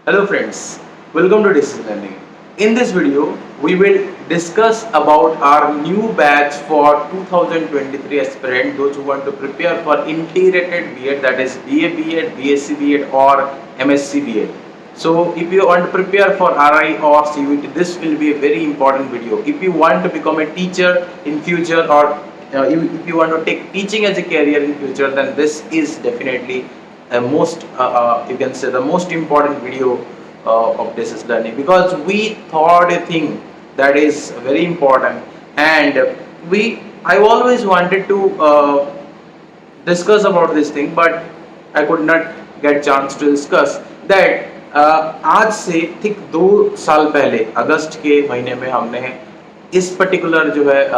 Hello friends, welcome to Decision Learning. In this video, we will discuss about our new batch for 2023 aspirant, those who want to prepare for integrated B.Ed, that is BA B.Ed, BSc B.Ed or MSc B.Ed. So if you want to prepare for RI or CUET, this will be a very important video. If you want to become a teacher in future or if you want to take teaching as a career in future, then this is definitely a most you can say the most important video of distance learning, because we thought a thing that is very important, and we I always wanted to discuss about this thing, but I could not get chance to discuss that. आज से ठीक 2 साल पहले अगस्त के महीने में हमने इस पर्टिकुलर जो है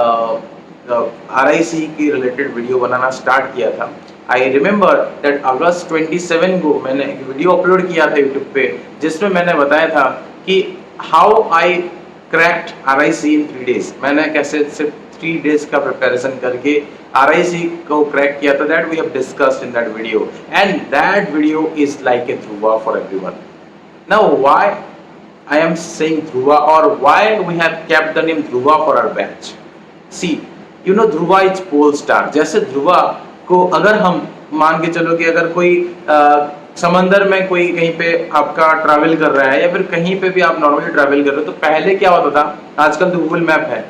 RIC की रिलेटेड वीडियो बनाना स्टार्ट किया था. आई रिमेम्बर दैट अगस्त 27 को मैंने एक वीडियो अपलोड किया था यूट्यूब पे, जिसमें मैंने बताया था कि how I cracked RIC in 3 days. मैंने कैसे सिर्फ 3 days का प्रिपरेशन करके RIC को क्रैक किया था. That we have discussed in that video, and that video is like a Dhruva for everyone. Now why I am saying Dhruva, or why we have kept the name Dhruva for our batch. See, you know Dhruva is pole star. जैसे ध्रुवा को अगर हम मान के चलो कि अगर कोई समंदर में कोई कहीं पे आपका ट्रैवल कर रहा है, या फिर कहीं पे भी आप नॉर्मली ट्रैवल कर रहे हो, तो पहले क्या होता था, आजकल तो गूगल मैप है,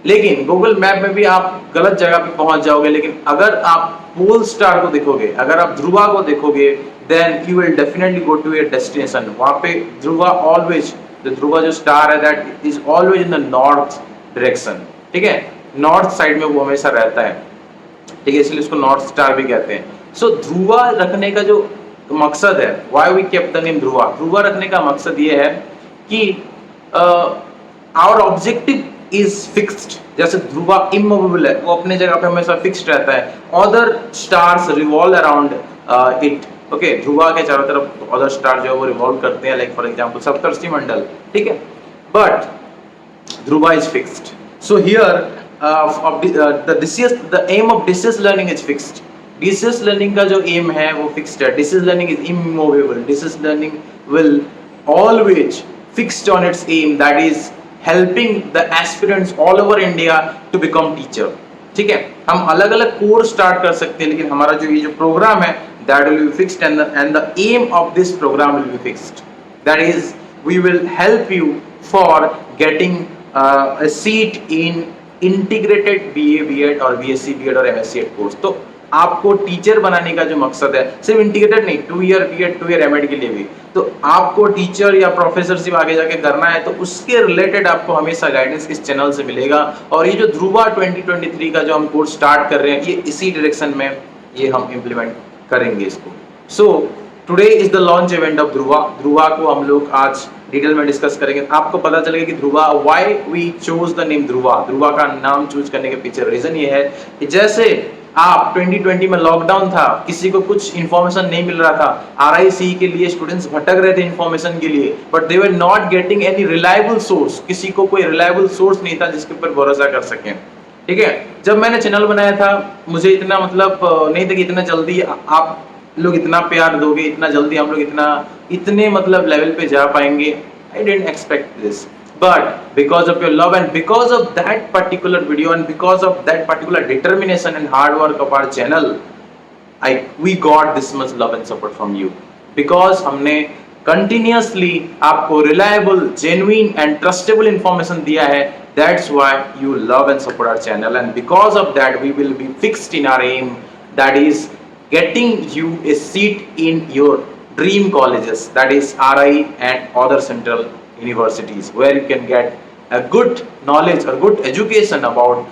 लेकिन गूगल मैप में भी आप गलत जगह पे पहुंच जाओगे. लेकिन अगर आप पोल स्टार को देखोगे, अगर आप ध्रुवा को देखोगे, then you will definitely go to your destination. वहाँ पे ध्रुवा always, the ध्रुवा जो स्टार है, that is always in the north direction. ठीक है, नॉर्थ साइड में वो हमेशा रहता है. ठीक है, इसलिए उसको नॉर्थ स्टार भी कहते हैं. सो ध्रुवा रखने का जो मकसद है, why we kept the name Dhruva, Dhruva रखने का मकसद ये है कि our objective is fixed. जैसे ध्रुवा इमूवेबल है, वो अपने जगह पे हमेशा फिक्स्ड रहता है. Other stars revolve around it. Okay, Dhruva के चारों तरफ अदर स्टार जो है वो रिवॉल्व करते हैं, like for example Saptarshi Mandal. ठीक है, but Dhruva is fixed. So here the aim of distance learning is fixed. distance learning का जो aim है वो fixed है. distance learning is immovable. distance learning will always fixed on its aim, that is helping the aspirants all over India to become teacher. ठीक है, हम अलग अलग कोर्स स्टार्ट कर सकते हैं, लेकिन हमारा जो ये जो प्रोग्राम है, that will be fixed, and the aim of this program will be fixed. That is, we will help you for getting a seat in integrated BA B.Ed और BSc B.Ed और MSc कोर्स. तो आपको teacher बनाने का जो मकसद है, सिर्फ इंटीग्रेटेड नहीं, 2 year B.Ed 2 year M.Ed के लिए भी, तो आपको टीचर या प्रोफेसरशिप आगे जाके करना है, तो उसके रिलेटेड आपको हमेशा गाइडेंस इस चैनल से मिलेगा. और ये जो ध्रुवा 2023 का जो हम कोर्स स्टार्ट कर रहे हैं, ये इसी डायरेक्शन में ये हम इम्प्लीमेंट करेंगे इसको. So today is the launch event of Dhruva. Dhruva को हम लोग आज डिटेल में डिस्कस करेंगे. आपको पता चलेगा कि Dhruva, why we chose the name Dhruva. Dhruva का नाम चूज करने के पीछे रीजन ये है कि जैसे आप 2020 में लॉकडाउन था, किसी को कुछ इन्फॉर्मेशन नहीं मिल रहा था, RIC के लिए स्टूडेंट्स भटक रहे थे इन्फॉर्मेशन के लिए, but they were not getting any reliable source. किसी को कोई रिलायबल सोर्स नहीं था जिसके ऊपर भरोसा कर सकें. ठीक है, जब मैंने चैनल बनाया था, मुझे इतना मतलब नहीं था कि इतना जल्दी आप लोग इतना प्यार दोगे, इतना जल्दी हम लोग इतने मतलब लेवल पे जा पाएंगे. I didn't expect this, but because of your love and because of that particular video and because of that particular determination and hard work of our channel, we got this much love and support from you. Because हमने continuously आपको reliable, genuine and trustable information दिया है, that's why you love and support our channel, and because of that we will be fixed in our aim, that is getting you a seat in your dream colleges, that is RI and other central universities, where you can get a good knowledge or good education about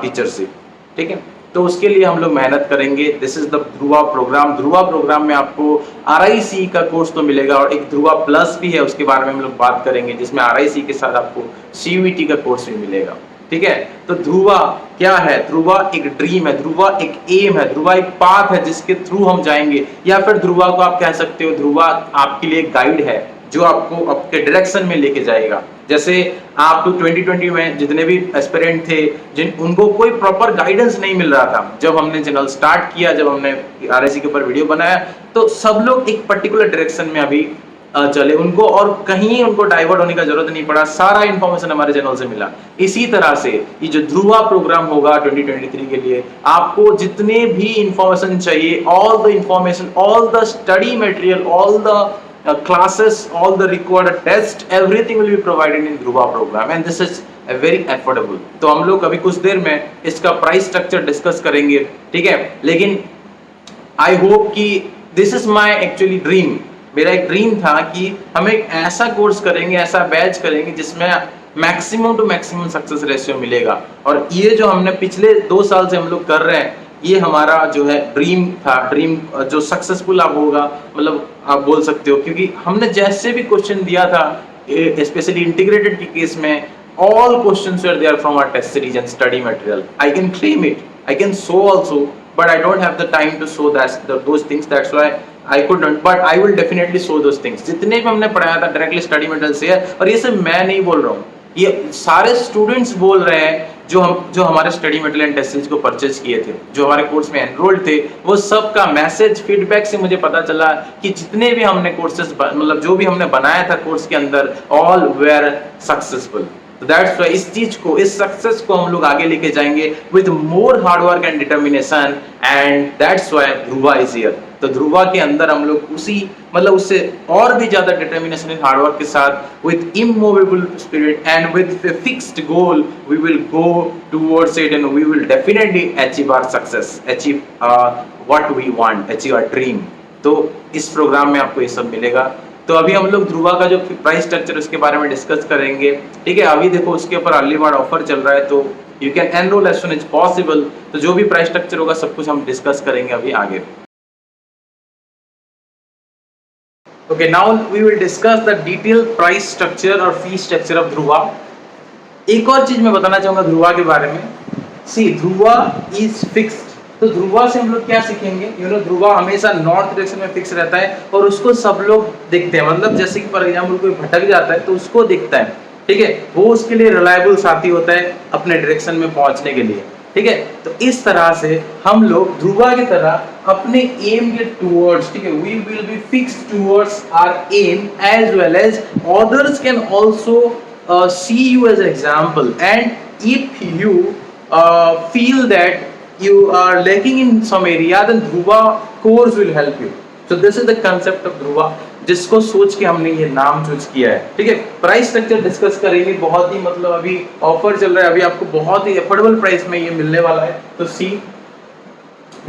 teachership. ठीक है, तो उसके लिए हम लोग मेहनत करेंगे. This is the Dhruva program. Dhruva program में आपको RIC का कोर्स तो मिलेगा, और एक ध्रुवा प्लस भी है, उसके बारे में हम लोग बात करेंगे, जिसमें RIC के साथ आपको CUET का कोर्स भी मिलेगा. ठीक है, तो ध्रुवा क्या है? ध्रुवा एक ड्रीम है, ध्रुवा एक एम है, ध्रुवा एक पाथ है जिसके थ्रू हम जाएंगे. या फिर ध्रुवा को आप कह सकते हो, ध्रुवा आपके लिए एक गाइड है जो आपको आपके डायरेक्शन में लेके जाएगा. जैसे आप तो 2020 में जितने भी एस्पिरेंट थे, जिन उनको कोई प्रॉपर गाइडेंस नहीं मिल रहा था, जब हमने चैनल स्टार्ट किया, जब हमने RIC के ऊपर वीडियो बनाया, तो सब लोग एक पर्टिकुलर डायरेक्शन में अभी चले उनको, और कहीं उनको डाइवर्ट होने का जरूरत नहीं पड़ा, सारा इन्फॉर्मेशन हमारे चैनल से मिला। इसी तरह से ये जो ध्रुवा प्रोग्राम होगा 2023 के लिए, आपको जितने भी इंफॉर्मेशन चाहिए, all the information, all the study material, all the classes, all the required test, everything will be provided in Dhruva program, and this is very affordable। तो हम लोग अभी कुछ देर में इसका प्राइस स्ट्रक्चर डिस्कस करेंगे, ठीक है। लेकिन आई होप कि this is my actually dream, मेरा एक ड्रीम था कि हम एक ऐसा कोर्स करेंगे, ऐसा बैच करेंगे जिसमें maximum to maximum success ratio मिलेगा। और ये जो हमने पिछले 2 साल से हम लोग कर रहे हैं, ये हमारा जो है ड्रीम था, ड्रीम जो सक्सेसफुल आप होगा, मतलब आप बोल सकते हो, क्योंकि हमने जैसे भी क्वेश्चन दिया था, स्पेशली इंटीग्रेटेड के केस में, all questions were there from our test series and study material. I can claim it, I can show also, but I don't have the time to show those things, that's why I couldn't, but I will definitely show those things। जितने भी हमने पढ़ाया था directly study material से है, और ये सब मैं नहीं बोल रहा हूँ, ये सारे स्टूडेंट्स बोल रहे हैं जो हमारे study material and test series को परचेज किए थे, जो हमारे कोर्स में एनरोल्ड थे, वो सब का मैसेज फीडबैक से मुझे पता चला कि जितने भी हमने कोर्सेज, मतलब जो भी हमने बनाया था कोर्स के अंदर, all where successful. That's why इस चीज को, इस सक्सेस को हम लोग आगे लेके जाएंगे with more hard work and determination, and that's why Dhruva is here. तो ध्रुवा के अंदर हम लोग उसी, मतलब उससे और भी ज्यादा डिटर्मिनेशन एंड हार्ड वर्क के साथ, with immovable spirit and with fixed goal, we will go towards it, and we will definitely achieve our success, achieve what we want, achieve our dream. तो इस प्रोग्राम में आपको ये सब मिलेगा। तो अभी हम लोग ध्रुवा का जो प्राइस स्ट्रक्चर उसके बारे में डिस्कस करेंगे, ठीक है। अभी देखो उसके ऊपर अर्ली बर्ड ऑफर चल रहा है, तो you can enroll as soon as possible. तो जो भी प्राइस स्ट्रक्चर होगा सब कुछ हम डिस्कस करेंगे अभी आगे। Okay, now we will discuss the detail price structure और फी स्ट्रक्चर ऑफ ध्रुवा। एक और चीज मैं बताना चाहूंगा ध्रुवा के बारे में। सी, ध्रुवा इज फिक्स्ड। तो ध्रुवा से हम लोग क्या सीखेंगे, ध्रुवा हमेशा नॉर्थ डायरेक्शन में फिक्स रहता है, और उसको सब लोग देखते हैं, मतलब जैसे कि फॉर एग्जांपल कोई भटक जाता है तो उसको दिखता है, ठीक है, वो उसके लिए रिलायबल साथी होता है अपने डायरेक्शन में पहुंचने के लिए, ठीक है। तो इस तरह से हम लोग ध्रुवा की तरह अपने एम के टुवर्ड्स, ठीक है, we will be fixed towards our aim, as well as others can also see you as example, and if you feel that you are lacking in some area, then Dhruva course will help you। So this is the concept of Dhruva, जिसको सोच के हमने ये नाम choose किया है, ठीक है। प्राइस स्ट्रक्चर डिस्कस करेंगे, बहुत ही, मतलब अभी ऑफर चल रहा है, अभी आपको बहुत ही अफोर्डेबल प्राइस में ये मिलने वाला है। तो सी,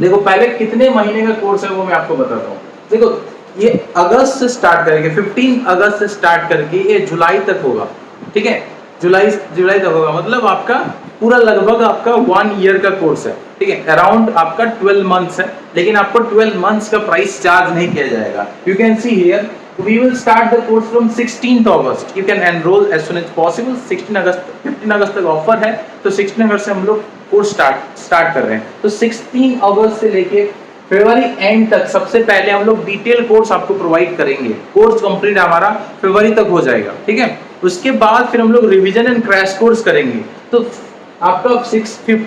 देखो पहले कितने महीने का कोर्स है वो मैं आपको बताता हूँ। देखो ये अगस्त से स्टार्ट करेंगे, 15 अगस्त से स्टार्ट करके ये जुलाई तक होगा, ठीक है, जुलाई तक होगा, मतलब आपका पूरा लगभग आपका 1 ईयर का कोर्स है, ठीक है, अराउंड आपका 12 मंथ्स है। लेकिन आपको 12 मंथ्स का प्राइस चार्ज नहीं किया जाएगा। You can see here, we will start the course from 16th August. You can enroll as soon as possible. 15 अगस्त तक ऑफर है, तो 16 अगस्त से हम लोग कोर्स स्टार्ट कर रहे हैं। तो 16 अगस्त से लेके फरवरी एंड तक सबसे पहले हम लोग डिटेल कोर्स आपको प्रोवाइड करेंगे। कोर्स कंप्लीट हमारा फरवरी तक हो जाएगा, ठीक है। उसके बाद फिर हम लोग रिवीजन एंड क्रैश कोर्स करेंगे। तो आपका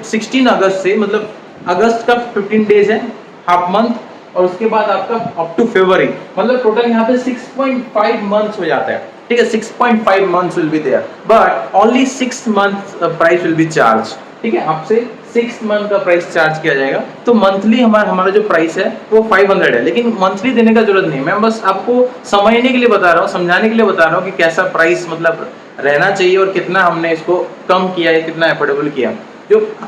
16 अगस्त से, मतलब अगस्त का 15 डेज है, हाफ मंथ, और उसके बाद आपका अप टू फरवरी, मतलब टोटल यहाँ पे 6.5 मंथ्स हो जाता है, ठीक है। 6.5 months will be there, but only 6 months price will be charge, ठीक है। आपसे 6 मंथ का प्राइस चार्ज किया जाएगा। तो मंथली हमारा जो प्राइस है वो 500 है, लेकिन मंथली देने का जरूरत नहीं। मैं बस आपको समझने के लिए बता रहा हूँ, समझाने के लिए बता रहा हूँ कि कैसा प्राइस मतलब रहना चाहिए और कितना हमने इसको कम किया है, कितना अफोर्डेबल किया।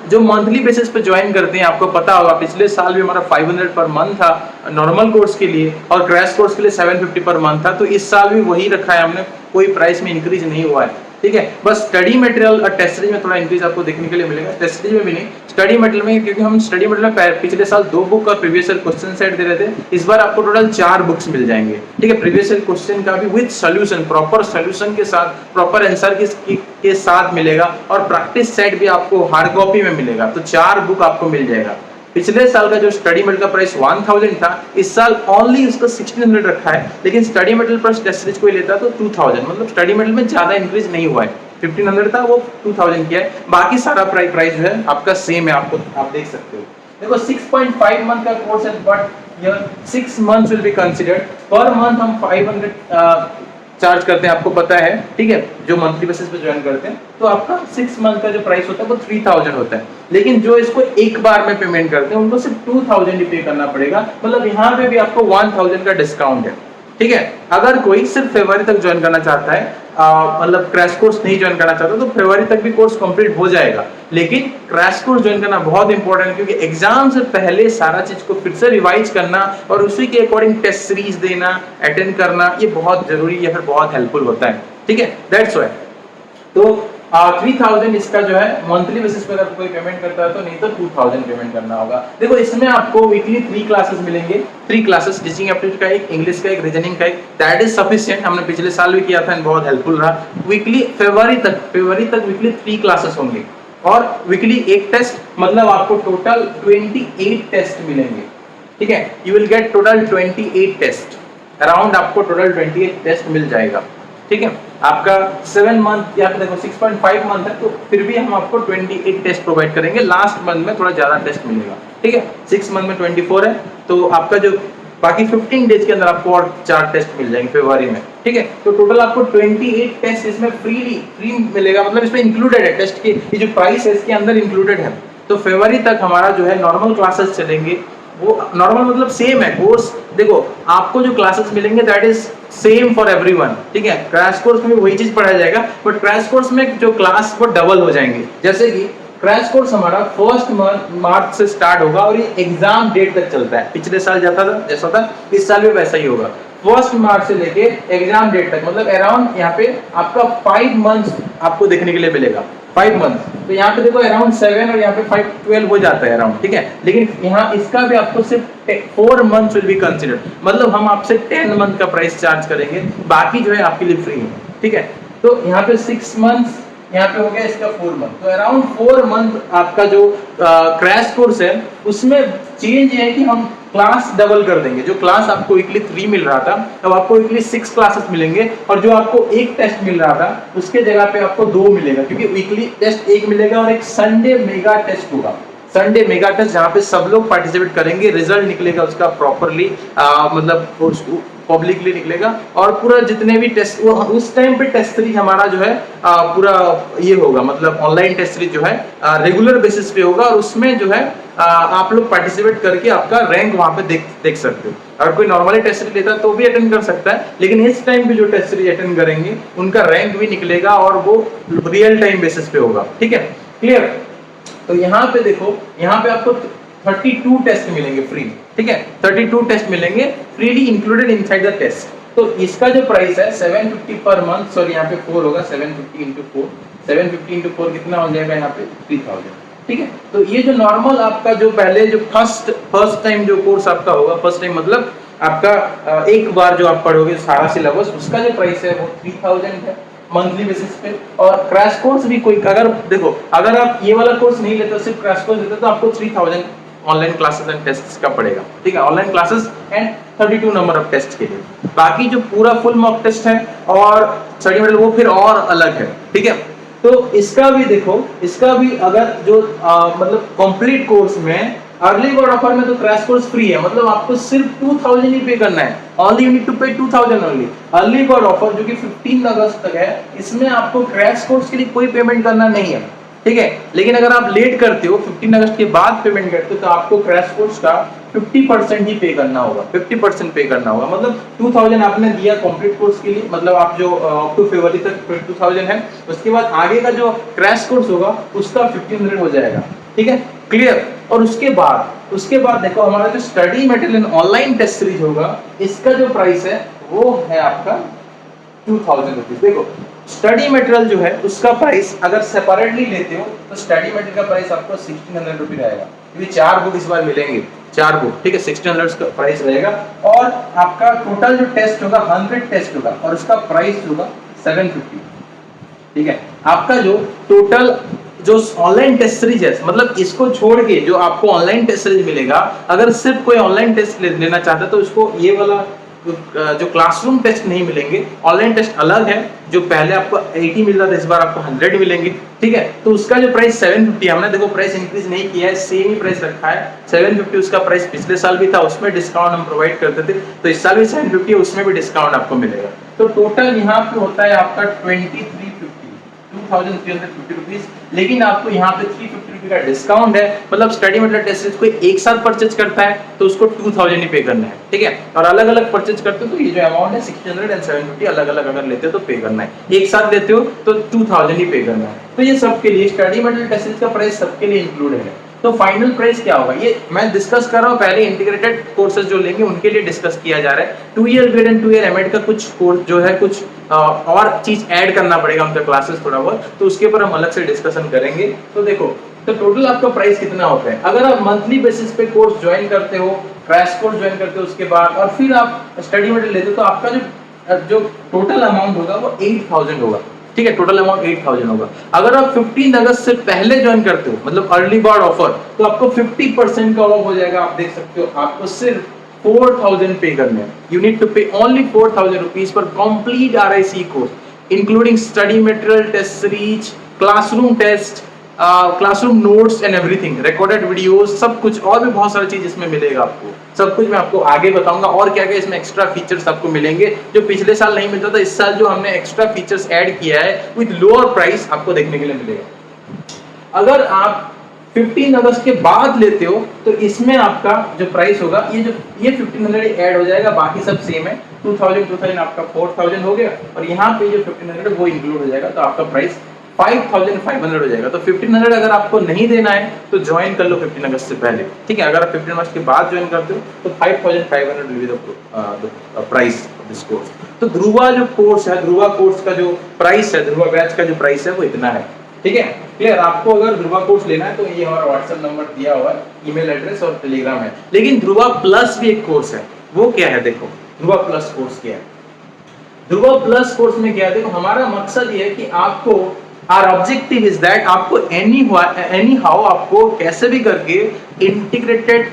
जो मंथली बेसिस पे ज्वाइन करते हैं, आपको पता होगा पिछले साल भी हमारा 500 पर मंथ था नॉर्मल कोर्स के लिए, और क्रैश कोर्स के लिए 750 पर मंथ था। तो इस साल भी वही रखा है हमने, कोई प्राइस में इंक्रीज नहीं हुआ है, ठीक है। बस स्टडी मटेरियल और टेस्ट सीरीज में थोड़ा इंक्रीज आपको देखने के लिए मिलेगा, टेस्ट सीरीज में भी नहीं, स्टडी मटेरियल में, क्योंकि हम स्टडी मटेरियल में पिछले साल 2 बुक और प्रीवियस ईयर क्वेश्चन सेट दे रहे थे। इस बार आपको टोटल 4 बुक्स मिल जाएंगे, ठीक है। प्रीवियस ईयर क्वेश्चन का भी विद सॉल्यूशन, प्रॉपर सॉल्यूशन के साथ, प्रॉपर आंसर के साथ मिलेगा, और प्रैक्टिस सेट भी आपको हार्ड कॉपी में मिलेगा। तो 4 बुक आपको मिल जाएगा। पिछले साल का जो स्टडी मटेरियल का प्राइस 1000 था, इस साल ओनली उसका 1600 रखा है, लेकिन स्टडी मटेरियल पर टेस्ट सीरीज कोई लेता तो 2000, मतलब स्टडी मटेरियल में ज्यादा इंक्रीज नहीं हुआ है। 1500 था, वो 2000 किया है। बाकी सारा प्राइस जो है आपका सेम है, आप देख सकते हो। देखो 6.5 मंथ का कोर्स है, but year 6 months will be considered. Per month हम 500 चार्ज करते हैं, आपको पता है, ठीक है, जो मंथली बेसिस पे ज्वाइन करते हैं। तो आपका 6 मंथ का जो प्राइस होता है वो 3000 होता है। लेकिन जो इसको एक बार में पेमेंट करते हैं उनको सिर्फ 2000 ही पे करना पड़ेगा। मतलब यहाँ पे भी आपको 1000 का डिस्काउंट है, ठीक है। अगर कोई सिर्फ फरवरी तक ज्वाइन करना चाहता है, मतलब क्रैश कोर्स नहीं ज्वाइन करना चाहता, तो फरवरी तक भी कोर्स कंप्लीट हो जाएगा। लेकिन क्रैश कोर्स ज्वाइन करना बहुत इंपॉर्टेंट है, क्योंकि एग्जाम से पहले सारा चीज को फिर से रिवाइज करना और उसी के अकॉर्डिंग टेस्ट सीरीज देना, अटेंड करना, ये बहुत जरूरी या फिर बहुत हेल्पफुल होता है, ठीक है। दैट्स व्हाई तो 3000 इसका जो है मंथली बेसिस पे अगर कोई पेमेंट करता है तो, नहीं तो 2000 पेमेंट करना होगा। देखो इसमें आपको वीकली 3 क्लासेस मिलेंगे, 3 क्लासेस, टीचिंग एप्टीट्यूड का एक, इंग्लिश का एक, रीजनिंग का एक। दैट इज सफिशिएंट, हमने पिछले साल भी किया था एंड बहुत हेल्पफुल रहा। वीकली फरवरी तक वीकली 3 क्लासेस होंगे और वीकली एक टेस्ट, मतलब आपको टोटल 28 टेस्ट मिलेंगे, ठीक है। You will get total 28 test, around आपको टोटल 28 टेस्ट मिल जाएगा, ठीक है। आपका 7 मंथ या फिर देखो 6.5 मंथ है, तो फिर भी हम आपको 28 टेस्ट प्रोवाइड करेंगे। लास्ट मंथ में थोड़ा ज्यादा टेस्ट मिलेगा, ठीक है। 6 मंथ में 24 है, तो आपका जो बाकी 15 डेज के अंदर आपको और 4 टेस्ट मिल जाएंगे फरवरी में, ठीक है। तो टोटल आपको 28 टेस्ट इसमें फ्री मिलेगा, मतलब इसमें इंक्लूडेड है, टेस्ट की ये जो प्राइस है इसके अंदर इंक्लूडेड है। तो फरवरी तक हमारा जो है नॉर्मल क्लासेस चलेंगे, वो नॉर्मल मतलब सेम है कोर्स। देखो आपको जो क्लासेस मिलेंगे that is same for everyone, ठीक है। क्रैश कोर्स में भी वही चीज पढ़ाया जाएगा, बट क्रैश कोर्स में जो क्लास वो डबल हो जाएंगे। जैसे कि क्रैश कोर्स हमारा 1 मार्च से स्टार्ट होगा और ये एग्जाम डेट तक चलता है। पिछले साल जाता था जैसा था, इस साल भी वैसा ही होगा। 1 मार्च से लेके एग्जाम डेट तक, मतलब अराउंड यहाँ पे आपका 5 मंथ्स आपको देखने के लिए मिलेगा, 5 मंथ। तो यहाँ पे देखो अराउंड 7 और यहाँ पे 5, 12 हो जाता है अराउंड, ठीक है। लेकिन यहाँ इसका भी आपको सिर्फ 4 मंथ्स विल बी कंसीडर्ड, मतलब हम आपसे 10 मंथ का प्राइस चार्ज करेंगे, बाकी जो है आपके लिए फ्री है, ठीक है। तो यहाँ पे 6 मंथ्स, यहाँ पे हो गया इसका 4 मंथ, तो अराउंड 4 मंथ आपका जो क्रैश कोर्स है उसमें चेंज है कि हम क्लास डबल कर देंगे। जो क्लास आपको वीकली 3 मिल रहा था, अब आपको वीकली 6 क्लासेस मिलेंगे, और जो आपको एक टेस्ट मिल रहा था उसके जगह पे आपको 2 मिलेगा, क्योंकि वीकली टेस्ट एक मिलेगा और एक संडे मेगा टेस्ट होगा। संडे मेगा टेस्ट जहाँ पे सब लोग पार्टिसिपेट करेंगे, रिजल्ट निकलेगा उसका प्रॉपरली, मतलब पब्लिकली निकलेगा, और पूरा जितने भी टेस्ट उस टाइम पे टेस्ट सीरीज हमारा जो है पूरा ये होगा, मतलब ऑनलाइन टेस्ट सीरीज जो है रेगुलर बेसिस पे होगा, और उसमें जो है आप लोग पार्टिसिपेट करके आपका रैंक वहां पे देख सकते हो। अगर कोई नॉर्मली टेस्ट सीरीज लेता है तो भी अटेंड कर सकता है, लेकिन इस टाइम पे जो टेस्ट सीरीज अटेंड करेंगे उनका रैंक भी निकलेगा और वो रियल टाइम बेसिस पे होगा, ठीक है। क्लियर? तो यहाँ पे देखो, यहाँ पे आपको 32 टेस्ट मिलेंगे फ्री, ठीक है। 32 टेस्ट मिलेंगे freely included inside the test. तो इसका जो प्राइस है 750 पर मंथ, सॉरी यहाँ पे 4 होगा, 750 into 4, 750 into 4 कितना हो जाएगा यहाँ पे 3000, ठीक है। तो ये जो नॉर्मल आपका जो पहले जो फर्स्ट टाइम जो कोर्स आपका होगा, फर्स्ट टाइम मतलब आपका एक बार जो आप पढ़ोगे सारा सिलेबस, उसका जो प्राइस है वो 3000 है मंथली बेसिस पे। और क्रैश कोर्स भी कोई, अगर देखो अगर आप ये वाला कोर्स नहीं लेते, सिर्फ क्रैश कोर्स लेते तो आपको 3000 ऑनलाइन क्लासेस एंड टेस्ट्स का पड़ेगा, ठीक है। Online classes and 32 number of test के लिए। बाकी जो पूरा फुल मॉक टेस्ट है और स्टडी मटेरियल वो फिर और अलग है, ठीक है। तो इसका भी देखो, इसका भी अगर जो मतलब कंप्लीट कोर्स में अर्ली बर्ड ऑफर में तो क्रैश कोर्स फ्री है, मतलब आपको सिर्फ 2000 ही पे करना है, ओनली यू नीड टू पे 2000 ओनली। अर्ली बर्ड ऑफर जो कि 15 अगस्त तक है, इसमें आपको क्रैश कोर्स के लिए कोई पेमेंट करना नहीं है, ठीक है। लेकिन अगर आप लेट करते हो, 15 अगस्त के बाद पेमेंट करते हो, तो आपको क्रैश कोर्स का 50% ही पे करना होगा, 50% पे करना होगा। मतलब 2000 आपने दिया कंप्लीट कोर्स के लिए, मतलब आप जो अप टू फरवरी तक 2000 है, उसके बाद आगे का जो क्रैश कोर्स होगा उसका 1500 हो जाएगा, ठीक है। क्लियर? और उसके बाद देखो हमारा जो study material online test series होगा, इसका जो प्राइस है वो है आपका 2000 रुपीज। देखो स्टडी मटेरियल जो है उसका प्राइस अगर सेपरेटली लेते हो तो स्टडी मटेरियल का प्राइस आपको 1600 रुपीज रहेगा, क्योंकि 4 बुक इस बार मिलेंगे, 4 बुक, ठीक है। 1600 का प्राइस रहेगा, और आपका टोटल जो टेस्ट होगा 100 टेस्ट होगा, और उसका प्राइस होगा 750, ठीक है। आपका जो टोटल जो ऑनलाइन टेस्ट सीरीज है, मतलब इसको छोड़ के जो आपको ऑनलाइन टेस्ट सीरीज मिलेगा, अगर सिर्फ कोई ऑनलाइन टेस्ट लेना चाहता है तो उसको ये वाला जो क्लासरूम टेस्ट नहीं मिलेंगे, ऑनलाइन टेस्ट अलग है, जो पहले आपको 80 मिल रहा था इस बार आपको 100 मिलेंगे, ठीक है। तो उसका जो प्राइस 750, हमने देखो प्राइस इंक्रीज नहीं किया है, सेम ही प्राइस रखा है 750। उसका प्राइस पिछले साल भी था, उसमें डिस्काउंट हम प्रोवाइड करते थे, तो इस साल भी 750 है, उसमें भी डिस्काउंट आपको मिलेगा। तो टोटल यहाँ पे होता है आपका 2350 रुपीज, लेकिन आपको यहाँ पे 350 रुपए का डिस्काउंट है। मतलब स्टडी मटेरियल टेस्ट सीरीज कोई एक साथ परचेज करता है तो उसको 2000 ही पे करना है, ठीक है। और अलग अलग परचेज करते हो तो ये जो अमाउंट है 1600 एंड 750 अलग अलग अगर लेते हो तो पे करना है, एक साथ लेते हो तो 2000 ही पे करना है। तो ये सबके लिए स्टडी मटेरियल टेस्ट सीरीज का प्राइस सबके लिए इंक्लूडेड है। तो फाइनल प्राइस क्या होगा ये मैं डिस्कस कर रहा हूँ, पहले इंटीग्रेटेड कोर्सेज जो लेंगे उनके लिए डिस्कस किया जा रहा है। 2 year BEd and 2 year MEd का कुछ कोर्स जो है कुछ और चीज ऐड करना पड़ेगा उनका क्लासेस थोड़ा बहुत, तो उसके ऊपर हम अलग से डिस्कशन करेंगे। तो देखो, तो टोटल आपका प्राइस कितना होता है अगर आप मंथली बेसिस पे कोर्स ज्वाइन करते हो, क्रैश कोर्स ज्वाइन करते हो, उसके बाद और फिर आप स्टडी मटेरियल लेते हो, तो आपका जो टोटल अमाउंट होगा वो 8000 होगा, ठीक है। टोटल अमाउंट 8000 होगा। अगर आप 15 अगस्त से पहले ज्वाइन करते हो, मतलब अर्ली बर्ड ऑफर, तो आपको 50% का ऑफ हो जाएगा। आप देख सकते हो, आपको सिर्फ 4000 पे करने हैं। You need to pay only 4000 rupees for complete RIC course, including study material, test series, classroom test, classroom notes and everything, recorded videos, सब कुछ और भी बहुत सारी चीज इसमें मिलेगा आपको। सब कुछ मैं आपको आगे बताऊंगा और क्या क्या इसमें एक्स्ट्रा फीचर्स आपको मिलेंगे जो पिछले साल नहीं मिलता था। इस साल जो हमने एक्स्ट्रा फीचर्स ऐड किया है विद लोअर प्राइस आपको देखने के लिए मिलेगा। अगर आप 15 अगस्त के बाद लेते हो तो इसमें आपका जो प्राइस होगा ये 1500 ऐड हो जाएगा, बाकी सब सेम है। 2000 आपका 4000 हो गया और यहाँ पे जो 1500 वो इंक्लूड हो जाएगा, तो आपका प्राइस 5500 हो जाएगा। तो 1500 अगर आपको नहीं देना है तो ज्वाइन कर लो 15 अगस्त से पहले, ठीक है। अगर आप 15 अगस्त के बाद ज्वाइन करते हो तो 5500 will be the price of this course. तो ध्रुवा जो कोर्स है, ध्रुवा कोर्स का जो प्राइस है, ध्रुवा बैच का जो प्राइस है वो इतना है, ठीक है। क्लियर? आपको अगर ध्रुवा कोर्स लेना है तो ये हमारा व्हाट्सएप नंबर दिया हुआ है, ईमेल एड्रेस और टेलीग्राम है। लेकिन ध्रुवा प्लस भी एक कोर्स है, वो क्या है देखो, ध्रुवा प्लस कोर्स क्या है। ध्रुवा प्लस कोर्स में क्या है देखो, हमारा मकसद ये है कि आपको आवर ऑब्जेक्टिव इज दैट आपको एनी हाउ आपको कैसे भी करके integrated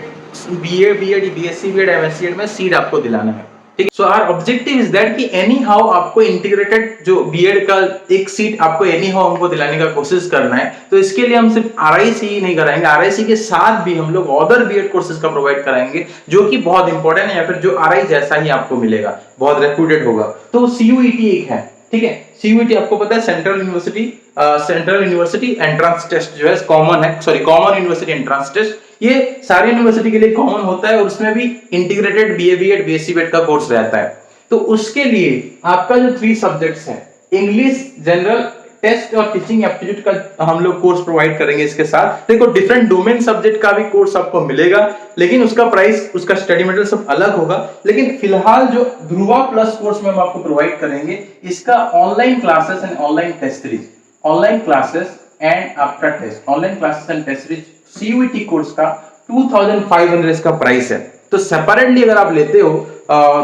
BA, BEd, BSc, BEd, MSc में सीट आपको दिलाना है, ठीक है। So our objective is that कि एनी हाउ आपको इंटीग्रेटेड जो बीएड का एक सीट आपको एनी हाउ हमको दिलाने का कोशिश करना है। तो इसके लिए हम सिर्फ आरआईसी ही नहीं कराएंगे, आरआईसी के साथ भी हम लोग अदर बीएड कोर्सेज का प्रोवाइड कराएंगे जो कि बहुत इंपॉर्टेंट है या फिर जो आरआई जैसा ही आपको मिलेगा, बहुत रेप्यूटेड होगा। तो सीयूईटी एक है, ठीक है। सीयूईटी आपको पता है सेंट्रल यूनिवर्सिटी एंट्रेंस टेस्ट जो है कॉमन है, sorry common university entrance test, ये सारी यूनिवर्सिटी के लिए कॉमन होता है और उसमें भी integrated BA, BEd, BSc, BEd का कोर्स रहता है। तो उसके लिए आपका जो 3 सब्जेक्ट्स हैं, इंग्लिश, जनरल, टेस्ट और टीचिंग एप्टीट्यूड का हम लोग कोर्स प्रोवाइड करेंगे। इसके साथ देखो डिफरेंट डोमेन सब्जेक्ट का भी कोर्स आपको मिलेगा, लेकिन उसका प्राइस, उसका स्टडी मटेरियल सब अलग होगा। लेकिन फिलहाल जो ध्रुवा प्लस कोर्स में हम आपको प्रोवाइड करेंगे, इसका online classes and online test series, online classes and after test, online classes and test series CUET course का 2500 इसका प्राइस है। तो सेपरेटली अगर आप लेते हो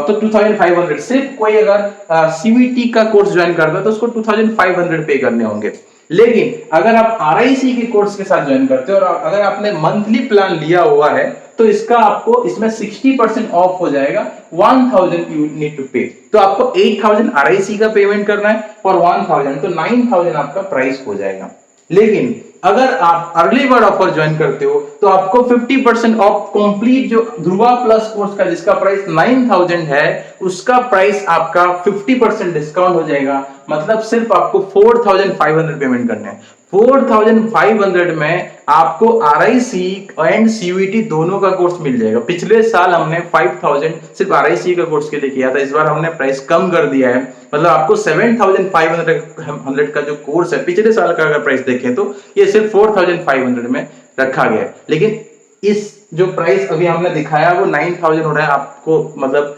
तो 2500, सिर्फ कोई अगर सीयूईटी का कोर्स ज्वाइन करता है तो उसको 2500 पे करने होंगे। लेकिन अगर आप आरआईसी के कोर्स के साथ ज्वाइन करते हो और अगर आपने मंथली प्लान लिया हुआ है तो इसका आपको इसमें 60% ऑफ हो जाएगा, 1000 यू नीड टू पे। तो आपको 8000 आरआईसी का पेमेंट करना है और 1000, तो 9000 आपका प्राइस हो जाएगा। लेकिन अगर आप अर्ली बर्ड ऑफर ज्वाइन करते हो तो आपको 50% ऑफ कंप्लीट जो ध्रुवा प्लस कोर्स का जिसका प्राइस 9000 है, उसका प्राइस आपका 50% डिस्काउंट हो जाएगा। मतलब सिर्फ आपको 4500 पेमेंट करना है। 4500 में आपको आरआईसी एंड सीयूईटी दोनों का कोर्स मिल जाएगा। पिछले साल हमने 5000 सिर्फ आरआईसी का कोर्स के लिए किया था, इस बार हमने प्राइस कम कर दिया है। मतलब आपको 7500 का जो कोर्स है, पिछले साल का अगर प्राइस देखें तो ये सिर्फ 4500 में रखा गया है। लेकिन इस जो प्राइस अभी हमने दिखाया वो 9000 हो रहा है आपको। मतलब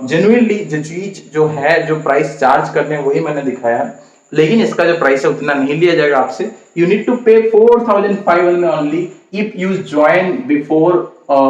जेन्युइनली जो चीज जो है, जो प्राइस चार्ज करने हैं वही मैंने दिखाया है, लेकिन इसका जो प्राइस है उतना नहीं लिया जाएगा आपसे। यू नीड टू पे 4500 only if you join before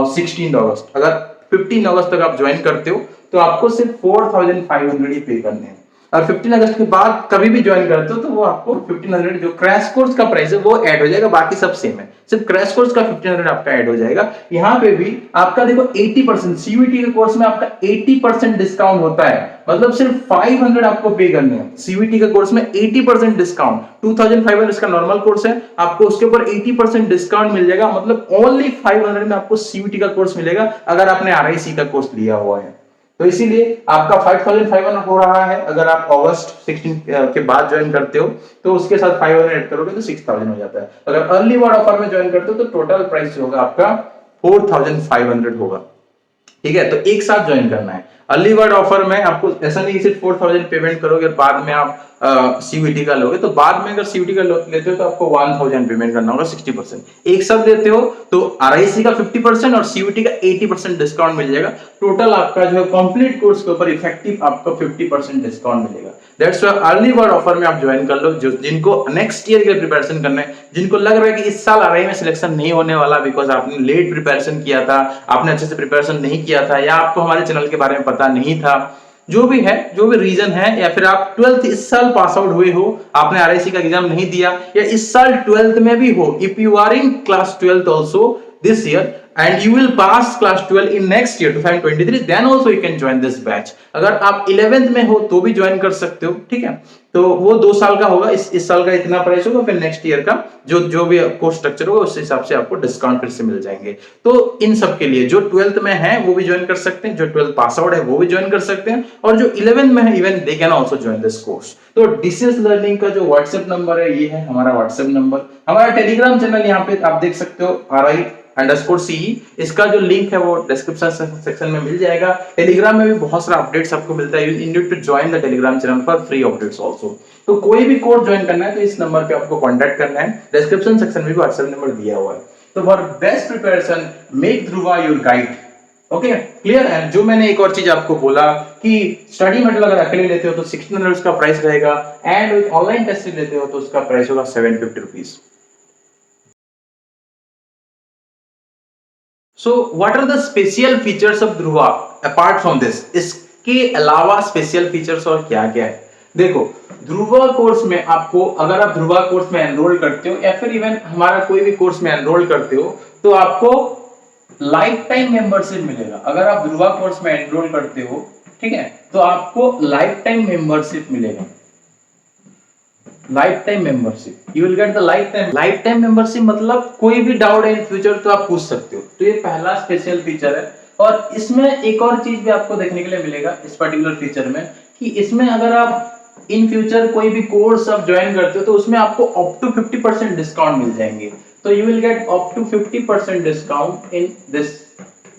16 अगस्त। अगर 15 अगस्त तक आप ज्वाइन करते हो तो आपको सिर्फ 4500 ही पे करने हैं। और 15 अगस्त के बाद कभी भी ज्वाइन करते हो तो वो आपको 1500 जो क्रैश कोर्स का प्राइस है वो ऐड हो जाएगा, बाकी सब सेम है, सिर्फ क्रैश कोर्स का 1500 आपका ऐड हो जाएगा। यहाँ पे भी आपका देखो 80% सीयूईटी के कोर्स में आपका 80% डिस्काउंट होता है, मतलब सिर्फ 500 आपको पे करने हैं। सीयूईटी के कोर्स में 80% डिस्काउंट, 2500 इसका नॉर्मल कोर्स है, आपको उसके ऊपर 80% डिस्काउंट मिल जाएगा, मतलब ओनली 500 में आपको सीयूईटी का कोर्स मिलेगा अगर आपने आरआईसी का कोर्स लिया हुआ है। तो इसीलिए आपका 5500 हो रहा है। अगर आप अगस्त 16 के बाद ज्वाइन करते हो तो उसके साथ 500 ऐड करोगे तो 6000 हो जाता है। अगर अर्ली बर्ड ऑफर में ज्वाइन करते हो तो टोटल प्राइस होगा आपका 4500 होगा। ठीक है, तो एक साथ ज्वाइन करना है। अर्ली बर्ड ऑफर में आपको ऐसा नहीं सिर्फ 4000 पेमेंट करोगे और बाद में आप सीयूईटी का लोगे, तो बाद में अगर सीयूईटी का लेते हो तो आपको 1000 पेमेंट करना होगा 60%। एक साथ लेते हो तो आरआईसी का 50% और सीयूईटी का 80% डिस्काउंट मिल जाएगा। टोटल आपका जो है कंप्लीट कोर्स के ऊपर इफेक्टिव आपको 50% डिस्काउंट मिलेगा। That's why early bird offer में आप ज्वाइन कर लो। जो जिनको नेक्स्ट ईयर के लिए प्रिपरेशन करना है, जिनको लग रहा है कि इस साल आरआई में सिलेक्शन नहीं होने वाला बिकॉज आपने लेट प्रिपरेशन किया था, आपने अच्छे से प्रिपरेशन नहीं किया था, या आपको हमारे चैनल के बारे में पता नहीं था, जो भी है, जो भी रीजन है, या फिर आप 12th इस साल पास आउट हुए हो, आपने आरआईसी का एग्जाम नहीं दिया, या इस साल 12th में भी हो, if you are in class 12th also this year and you will pass class 12 in next year 2023, then also you can join this batch। अगर आप 11th में हो तो भी ज्वाइन कर सकते हो। ठीक है, तो वो 2 साल का होगा, इस साल का इतना प्राइस होगा, फिर नेक्स्ट ईयर का जो भी कोर्स स्ट्रक्चर होगा उस हिसाब से आपको डिस्काउंट फिर से मिल जाएंगे। तो इन सब के लिए जो 12th में है वो भी ज्वाइन कर सकते हैं, जो 12th पास आउट है वो भी ज्वाइन कर सकते हैं, और जो 11th में है even they can also join this course. तो डीसीएस लर्निंग का जो व्हाट्सएप नंबर है ये है हमारा व्हाट्सएप नंबर। हमारा टेलीग्राम चैनल यहाँ पे आप देख सकते हो RI_CE, इसका जो लिंक है वो डिस्क्रिप्शन सेक्शन में मिल जाएगा। टेलीग्राम में भी बहुत सारा अपडेट्स आपको मिलता है, you need to join the Telegram channel for free updates also. तो कोई भी कोर्स ज्वाइन करना है तो इस नंबर पे आपको कांटेक्ट करना है, डिस्क्रिप्शन सेक्शन में भी व्हाट्सएप नंबर दिया हुआ है। तो for best preparation make Dhruva your guide. Okay, clear है। जो मैंने एक और चीज आपको बोला कि स्टडी मटेरियल अगर अकेले लेते हो तो 1600 उसका प्राइस रहेगा, एंड विद ऑनलाइन टेस्ट लेते हो तो उसका प्राइस होगा 750 rupees. So what are the special features of Dhruva apart from this? इसके अलावा स्पेशल फीचर्स और क्या क्या है? देखो, ध्रुवा कोर्स में आपको, अगर आप ध्रुवा कोर्स में एनरोल करते हो या फिर इवन हमारा कोई भी कोर्स में एनरोल करते हो तो आपको लाइफ टाइम मेंबरशिप मिलेगा। अगर आप ध्रुवा कोर्स में एनरोल करते हो, ठीक है, तो आपको लाइफ टाइम मेंबरशिप मिलेगा। Life time membership, you will get the life time membership, मतलब कोई भी डाउट है इन फ्यूचर तो आप पूछ सकते हो। तो ये पहला स्पेशल फीचर है। और इसमें एक और चीज भी आपको देखने के लिए मिलेगा इस पर्टिकुलर फीचर में, कि इसमें अगर आप इन फ्यूचर कोई भी कोर्स आप ज्वाइन करते हो तो उसमें आपको अप टू 50% डिस्काउंट मिल जाएंगे। तो you will get up to 50% discount in this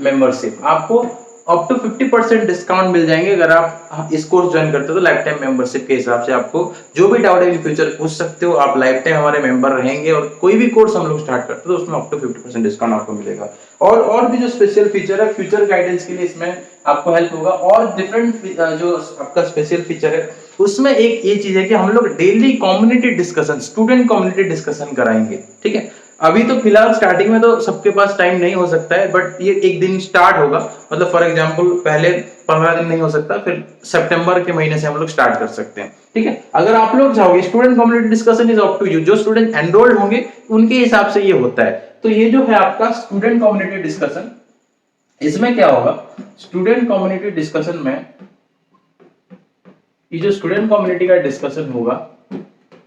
membership. आपको अप टू 50% डिस्काउंट मिल जाएंगे अगर आप इस कोर्स ज्वाइन करते हो। तो लाइफ टाइम मेंबरशिप के हिसाब से आपको जो भी डाउट है इन फ्यूचर पूछ सकते हो, आप लाइफ टाइम हमारे मेंबर रहेंगे, और कोई भी कोर्स हम लोग स्टार्ट करते हो तो उसमें अप टू 50% डिस्काउंट आपको मिलेगा। और भी जो स्पेशल फीचर है फ्यूचर गाइडेंस के लिए इसमें आपको हेल्प होगा। और डिफरेंट जो आपका स्पेशल फीचर है उसमें एक ये चीज है कि हम लोग daily community discussion, student community discussion कराएंगे। ठीक है, अभी तो फिलहाल स्टार्टिंग में तो सबके पास टाइम नहीं हो सकता है, बट ये एक दिन स्टार्ट होगा, मतलब फॉर एग्जांपल पहले 15 दिन नहीं हो सकता, फिर सितंबर के महीने से हम लोग स्टार्ट कर सकते हैं। ठीक है, अगर आप लोग चाहोगे, student community discussion is up to you, जो स्टूडेंट एनरोल्ड होंगे उनके हिसाब से ये होता है। तो ये जो है आपका स्टूडेंट कम्युनिटी डिस्कशन, इसमें क्या होगा, स्टूडेंट कम्युनिटी डिस्कशन में ये जो स्टूडेंट कम्युनिटी का डिस्कशन होगा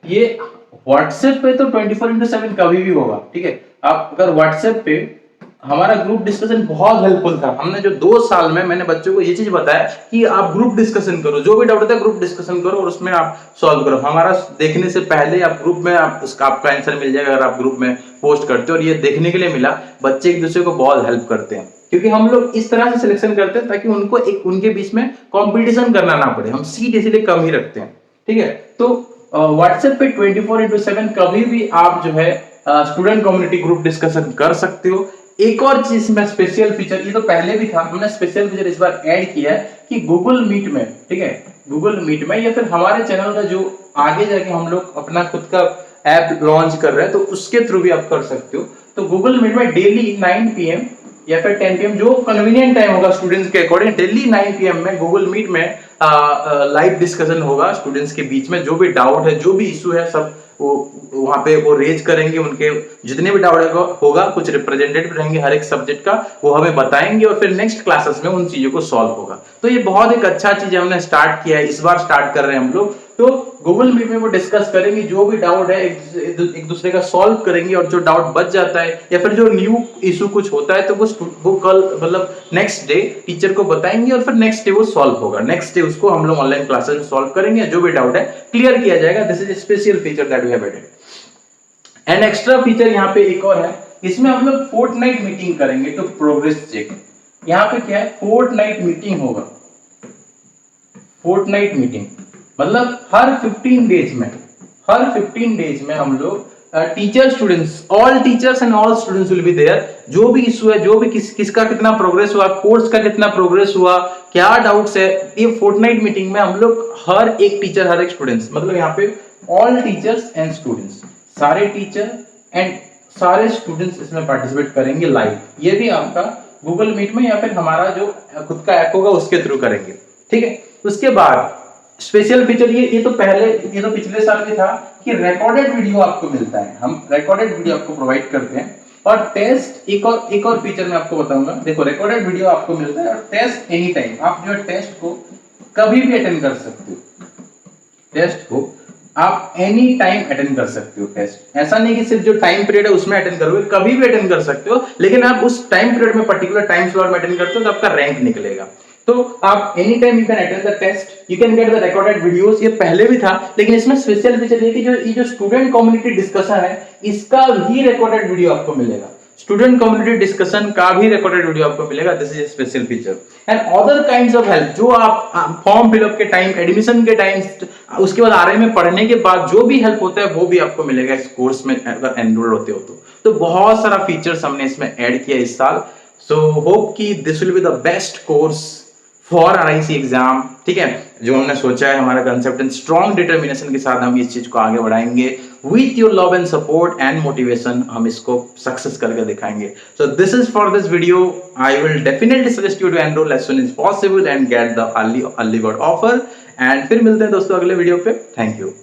ये व्हाट्सएप पे तो 24/7 कभी भी होगा। ठीक है, आप अगर व्हाट्सएप पे, हमारा ग्रुप डिस्कशन बहुत हेल्पफुल था। हमने जो 2 साल में मैंने बच्चों को ये चीज बताया कि आप ग्रुप डिस्कशन करो, जो भी डाउट होता है ग्रुप डिस्कशन करो और उसमें आप सॉल्व करो। हमारा देखने से पहले आप ग्रुप में आपका आंसर मिल जाएगा अगर आप ग्रुप में पोस्ट करते हो। और ये देखने के लिए मिला बच्चे एक दूसरे को बहुत हेल्प करते हैं, क्योंकि हम लोग इस तरह से सिलेक्शन करते हैं ताकि उनको उनके बीच में कंपटीशन करना ना पड़े। हम सीट इसीलिए कम ही रखते हैं। ठीक है, तो व्हाट्सएप पे 24/7 कभी भी आप जो है स्टूडेंट कम्युनिटी ग्रुप डिस्कशन कर सकते हो। एक और चीज में स्पेशल फीचर, ये तो पहले भी था, हमने स्पेशल फीचर इस बार ऐड किया है कि गूगल मीट में, ठीक है, गूगल मीट में या फिर हमारे चैनल का जो आगे जाके हम लोग अपना खुद का ऐप लॉन्च कर रहे हैं तो उसके थ्रू भी आप कर सकते हो। तो गूगल मीट में डेली 9 PM या फिर 10 PM जो कन्वीनियंट टाइम होगा स्टूडेंट्स के अकॉर्डिंग, डेली 9 PM में गूगल मीट में लाइव डिस्कशन होगा स्टूडेंट्स के बीच में, जो भी डाउट है, जो भी इशू है, सब वो वहां पे वो रेज करेंगे, उनके जितने भी डाउट होगा, कुछ रिप्रेजेंटेटिव रहेंगे हर एक सब्जेक्ट का, वो हमें बताएंगे और फिर नेक्स्ट क्लासेस में उन चीजों को सॉल्व होगा। तो ये बहुत एक अच्छा चीज हमने स्टार्ट किया है, इस बार स्टार्ट कर रहे हैं हम लोग। तो गूगल मीट में वो डिस्कस करेंगे, जो भी डाउट है एक दूसरे का सॉल्व करेंगे, और जो डाउट बच जाता है या फिर जो न्यू इशू कुछ होता है तो वो कल मतलब नेक्स्ट डे टीचर को बताएंगे और फिर नेक्स्ट डे वो सॉल्व होगा। नेक्स्ट डे उसको हम लोग ऑनलाइन क्लासेस में सॉल्व करेंगे, जो भी डाउट है क्लियर किया जाएगा। This is special feature that we have added. And extra feature यहाँ पे एक और है, इसमें हम लोग फोर्टनाइट मीटिंग करेंगे टू प्रोग्रेस चेक। यहाँ पे क्या है, फोर्टनाइट मीटिंग होगा। फोर्टनाइट मीटिंग मतलब हर 15 डेज में हम लोग teacher students, all teachers and all students will be there. जो भी इशू है, जो भी किसका कितना प्रोग्रेस हुआ, कोर्स का कितना प्रोग्रेस हुआ, क्या डाउट्स है, ये फोर्टनाइट मीटिंग में हम लोग हर एक टीचर, हर एक स्टूडेंट्स, मतलब यहाँ पे ऑल टीचर्स एंड स्टूडेंट्स, सारे टीचर एंड सारे स्टूडेंट्स इसमें पार्टिसिपेट करेंगे लाइव। ये भी आपका गूगल मीट में या फिर हमारा जो खुद का ऐप होगा उसके थ्रू करेंगे, ठीक है। उसके बाद स्पेशल फीचर ये तो पिछले साल भी था कि रिकॉर्डेड वीडियो आपको मिलता है, हम रिकॉर्डेड वीडियो आपको प्रोवाइड करते हैं। और टेस्ट एक और फीचर मैं आपको बताऊंगा। देखो, रिकॉर्डेड वीडियो आपको मिलता है और टेस्ट एनी टाइम, आप जो है टेस्ट को कभी भी अटेंड कर सकते हो। टेस्ट को आप एनी टाइम अटेंड कर सकते हो। टेस्ट ऐसा नहीं कि सिर्फ जो टाइम पीरियड है उसमें अटेंड करोगे, कभी भी अटेंड कर सकते हो, लेकिन आप उस टाइम पीरियड में पर्टिकुलर टाइम स्लॉट में अटेंड करते हो तो आपका रैंक निकलेगा। तो आप any time you can attend the test, you can get the recorded videos. ये पहले भी था, लेकिन इसमें स्पेशल फीचर ये कि ये जो स्टूडेंट कम्युनिटी डिस्कशन है, इसका भी रिकॉर्डेड वीडियो आपको मिलेगा। स्टूडेंट कम्युनिटी डिस्कशन का भी रिकॉर्डेड वीडियो आपको मिलेगा। This is special feature. And other kinds of help, जो आप फॉर्म फिलअप के टाइम, एडमिशन के टाइम, उसके बाद आरए में पढ़ने के बाद जो भी हेल्प होता है वो भी आपको मिलेगा इस कोर्स में अगर एनरोल होते हो तो बहुत सारा फीचर्स हमने इसमें ऐड किया इस साल। सो होप कि this will be the best course for RIC exam, ठीक है। जो हमने सोचा है, हमारा कंसेप्ट एंड स्ट्रॉन्ग डिटर्मिनेशन के साथ हम इस चीज को आगे बढ़ाएंगे। With your love and support and motivation हम इसको सक्सेस करके दिखाएंगे। So this is for this video. I will definitely suggest you to enroll as soon as possible and get the early bird offer. And फिर मिलते हैं दोस्तों अगले video पे। Thank you.